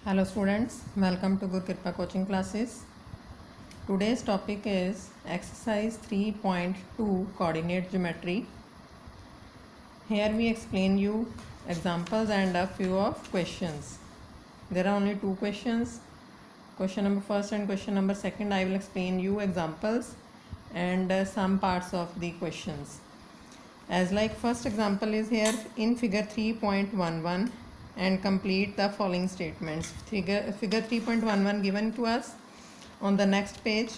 Hello students, welcome to Guru Kripa coaching classes. Today's topic is exercise 3.2 coordinate geometry. Here we explain you examples and a few of questions. There are only two questions. Question number first and question number second. I will explain you examples and some parts of the questions. As like first example is here in figure 3.11 and complete the following statements. Figure 3.11 given to us. On the next page,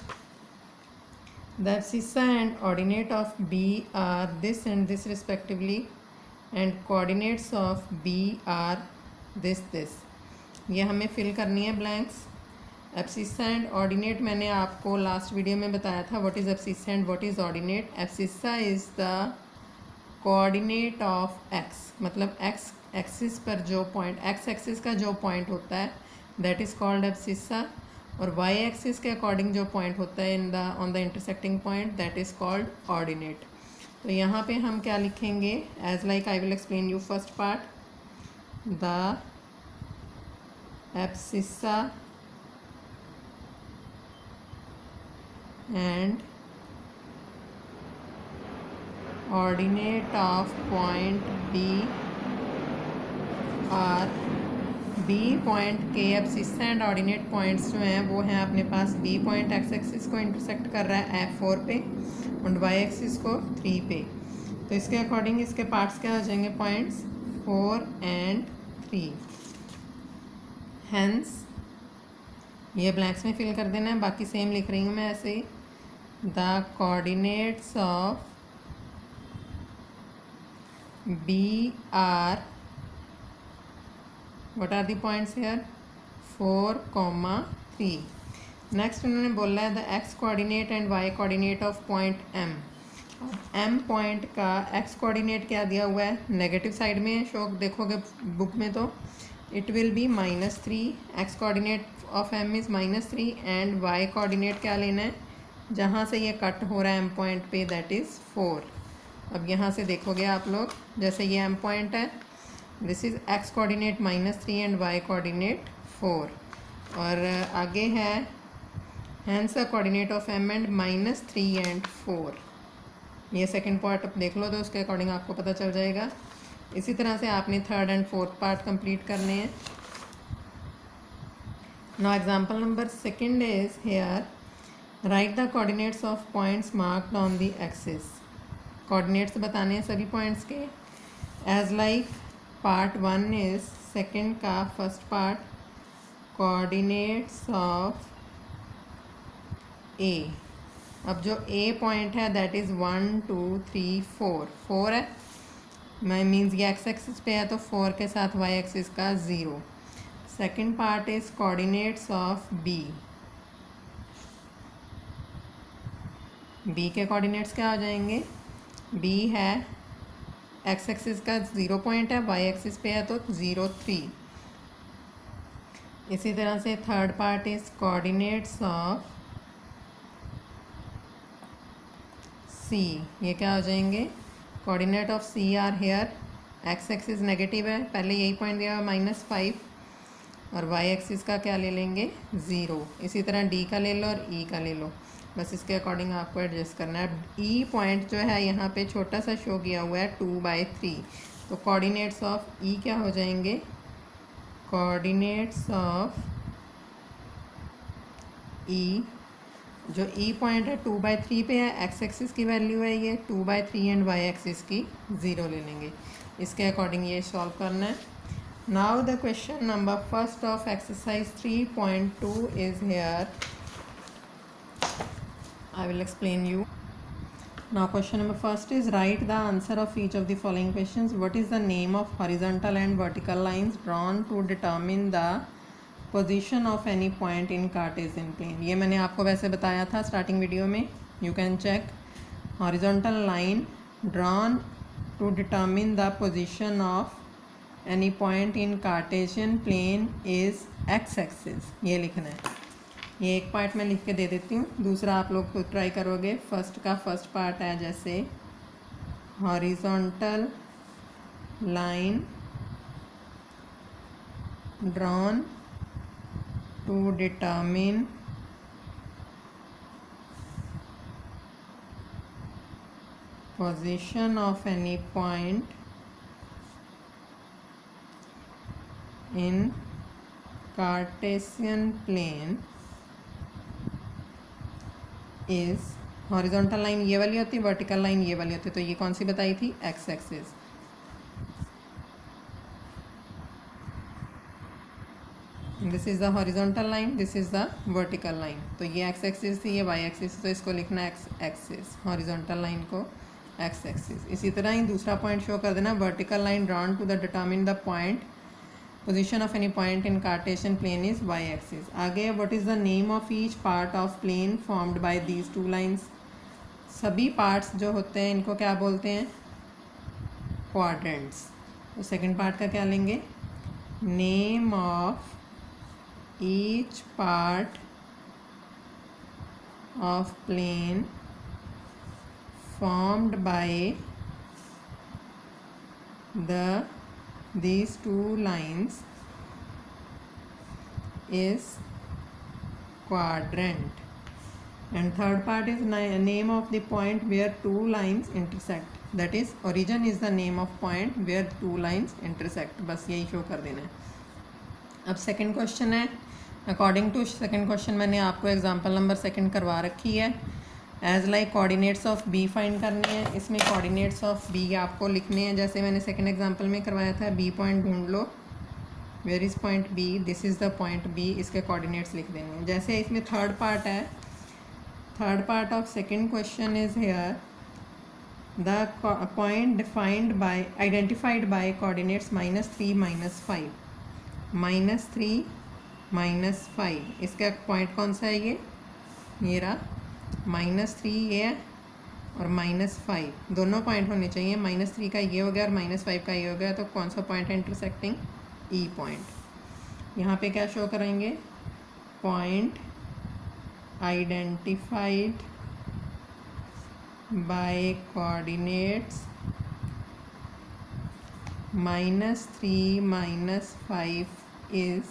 the abscissa and ordinate of B are this and this respectively, and coordinates of B are this. ये हमें fill करनी है blanks. Abscissa and ordinate मैंने आपको last video में बताया था. What is abscissa and what is ordinate. Abscissa is the coordinate of x, मतलब एक्स एक्सिस पर जो पॉइंट, एक्स एक्सिस का जो पॉइंट होता है दैट इज़ कॉल्ड एब्सिसा, और वाई एक्सिस के अकॉर्डिंग जो पॉइंट होता है in the on the intersecting point that is called ordinate. तो यहाँ पे हम क्या लिखेंगे. As like I will explain you first part. The abscissa and ordinate of point B are B point के एब्सिसा एंड ऑर्डिनेट पॉइंट्स जो हैं वो हैं अपने पास. B पॉइंट एक्स एक्सिस को इंटरसेक्ट कर रहा है F4 पे और वाई एक्सिस को 3 पे. तो इसके अकॉर्डिंग इसके पार्ट्स क्या हो जाएंगे. Points 4 and 3. हेंस ये ब्लैंक्स में फिल कर देना है. बाकी सेम लिख रही हूँ मैं ऐसे ही. The coordinates of B are, what are the points here, 4, 3. Next उन्होंने बोला है the X coordinate and Y coordinate of point M. M point का एक्स कोऑर्डिनेट क्या दिया हुआ है, नेगेटिव साइड में शोक देखोगे बुक में तो it will be -3. X coordinate of M is -3 and Y coordinate क्या लेना है, जहाँ से ये कट हो रहा है M पॉइंट पे दैट इज़ 4. अब यहाँ से देखोगे आप लोग, जैसे ये M पॉइंट है, this is X coordinate -3 and Y coordinate 4, और आगे है hence the coordinate of M and -3 and 4. ये सेकंड पार्ट अब देख लो तो उसके अकॉर्डिंग आपको पता चल जाएगा. इसी तरह से आपने third and fourth part complete करने हैं. Now example number second is here. Write the coordinates of points marked on the axis. Coordinates बताने हैं सभी पॉइंट्स के. As like part 1 is second का first part, coordinates of A. अब जो A point है दैट इज़ 1 2 3 4 है. मैं मीन्स ये एक्स एक्सिस पे है तो 4 के साथ वाई एक्सिस का 0. Second part is coordinates of B. B के कोऑर्डिनेट्स क्या हो जाएंगे. बी है एक्स एक्सिस का 0 पॉइंट है, वाई एक्सिस पे है तो 0 3. इसी तरह से third part is coordinates of C. ये क्या हो जाएंगे. Coordinate of C are here. X axis negative है, पहले यही पॉइंट दिया हुआ -5, और वाई एक्सिस का क्या ले लेंगे 0. इसी तरह डी का ले लो और ई का ले लो. बस इसके अकॉर्डिंग आपको एडजस्ट करना है. ई पॉइंट जो है यहाँ पे छोटा सा शो किया हुआ है 2/3. तो कोऑर्डिनेट्स ऑफ ई क्या हो जाएंगे. कोऑर्डिनेट्स ऑफ ई, जो ई पॉइंट है 2/3 पे है, एक्स एक्सिस की वैल्यू है ये 2/3 एंड वाई एक्सिस की 0 ले लेंगे. इसके अकॉर्डिंग ये सॉल्व करना है. Now the question number first of exercise 3.2 is here. I will explain you. Now question number first is write the answer of each of the following questions. What is the name of horizontal and vertical lines drawn to determine the position of any point in Cartesian plane? ये मैंने आपको वैसे बताया था starting video में. You can check. Horizontal line drawn to determine the position of any point in Cartesian plane is x-axis. ये लिखना है. ये एक पार्ट मैं लिख के दे देती हूँ, दूसरा आप लोग खुद ट्राई करोगे. फर्स्ट का फर्स्ट पार्ट है जैसे horizontal line drawn to determine position of any point in Cartesian plane is, horizontal line ये वाली होती है, वर्टिकल लाइन ये वाली होती है, तो ये कौन सी बताई थी, x axis. This is the horizontal line, this is the vertical line, तो ये एक्स एक्सिस थी, ये वाई एक्सिस, तो इसको लिखना एक्स एक्सिस, हॉरिजॉन्टल लाइन को एक्स एक्सिस। इसी तरह ही दूसरा पॉइंट शो कर देना, vertical line drawn to the determine the point position of any point in Cartesian plane is y axis। आगे what is the name of each part of plane formed by these two lines। सभी parts जो होते हैं इनको क्या बोलते हैं, quadrants। तो सेकंड पार्ट का क्या लेंगे, name of each part of plane formed by these two lines is quadrant, and third part is name of the point where two lines intersect, that is origin is the name of point where two lines intersect। बस यही show कर देना है। अब second question है, according to second question मैंने आपको example number second करवा रखी है। As like coordinates of B find करने हैं, इसमें कोऑर्डिनेट्स ऑफ बी आपको लिखने हैं, जैसे मैंने सेकंड एग्जांपल में करवाया था, बी पॉइंट ढूंढ लो, where is point B, this is the point B, इसके कोऑर्डिनेट्स लिख देंगे। जैसे इसमें थर्ड पार्ट है, third part of second question is here, the point defined by identified by coordinates -3 -5, -3 -5, इसका पॉइंट कौन सा है, ये रहा, -3 ये है और -5, दोनों पॉइंट होने चाहिए, -3 का ये हो गया और -5 का ये हो गया, तो कौन सा पॉइंट है इंटरसेक्टिंग, ई पॉइंट। यहाँ पे क्या शो करेंगे, point identified by coordinates -3 -5 is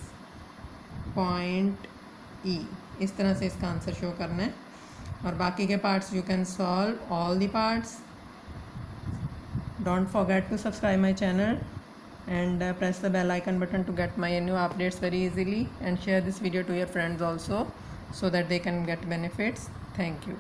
point ई। इस तरह से इसका आंसर शो करना है, और बाकी के parts you can solve all the parts. Don't forget to subscribe my channel and press the bell icon button to get my new updates very easily, and share this video to your friends also so that they can get benefits. Thank you.